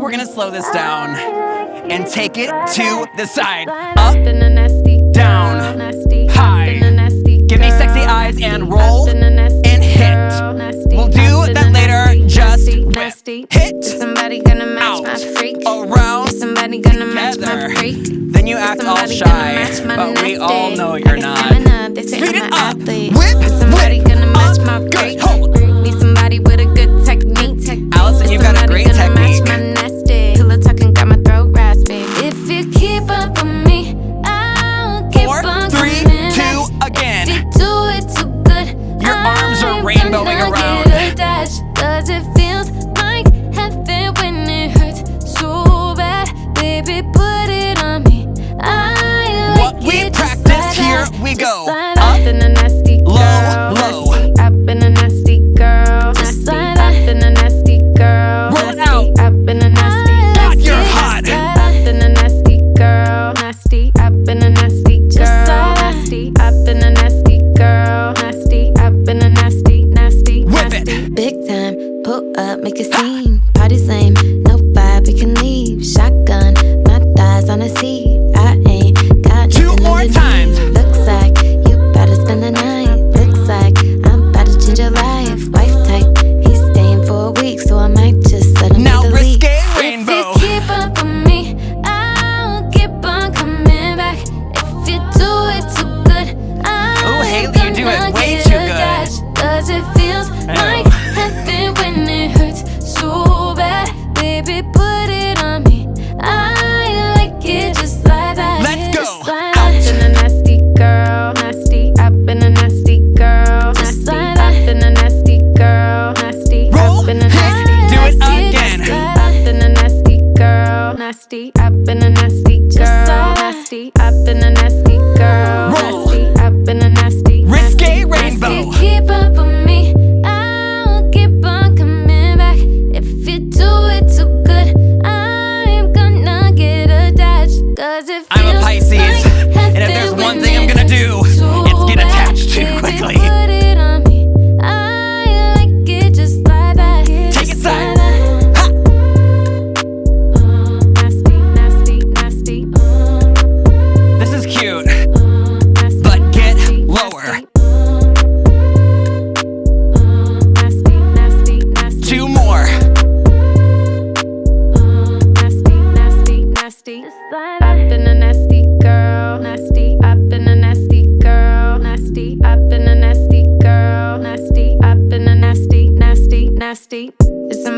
we're gonna slow this down and take it to the side. Up, down, high. Give me sexy eyes and roll and hit. We'll do that later, just rip. Hit, out, around, together. Then you act all shy, but we all know you're not. Speed it up, whip, whip, up, good, hold. Need somebody with a good technique. Allison, you got a great technique. Pillow talking got my throat raspy. If you keep up with me, I'll keep 4, on 3, coming 2, back. again. If you do it too good, Your arms are rainbowing around. Cause it feels like heaven when it hurts so bad. Baby, put it on me. I like What we it practiced, just like here that. we go. Like Up, I've been a nasty girl, low. nasty. I've been a nasty girl, Just nasty. like I've been a nasty girl, Roll it nasty. out. I've been a nasty, nasty. you're hot. I've been a nasty girl, nasty. I've been a nasty girl, nasty. I've been a nasty girl, nasty. I've been a nasty, nasty, Whip nasty. it. Big time, pull up, make a scene. Party's lame, no vibe, we can leave. Shotgun, my thighs on a seat. I ain't got 2 nothing more underneath. times. Looks like you better spend the night. Looks like I'm about to change your life. Wife type, he's staying for a week, so I might just let him Now be the lead. risque rainbow. If you keep up with me, I'll keep on coming back. If you do it too good, Oh, Haley, you do it way too good. Cause it feels like heaven when it hurts so bad. Baby, put it on me. I like it just like that. Let's go. Just like that. I've been a nasty girl, nasty. I've been a nasty girl, Just nasty. like I've been a nasty girl, nasty. Roll, I've been a hit, nasty, do it nasty, again. nasty. I've been a nasty girl, nasty. I've been a nasty girl, nasty. I've been a nasty girl, Roll. nasty. I've been a nasty, Risque nasty, rainbow. nasty. Keep up with me, I'll keep on coming back. If you do it too good, I'm gonna get attached. Cause it feels I'm a Pisces, like and if there's heaven one when thing I'm it gonna do, hurts so it's get bad. attached too Baby, quickly. put it on me. I like it just like that. Take it Just side. like that. Ha. Nasty, nasty, nasty. This is cute, Nasty, but get nasty, lower. Nasty, nasty, nasty. 2 more. Nasty, nasty, nasty. I've been a nasty girl, nasty. I've been a nasty girl, nasty. I've been a nasty girl, nasty. I've been a nasty, nasty, nasty. It's a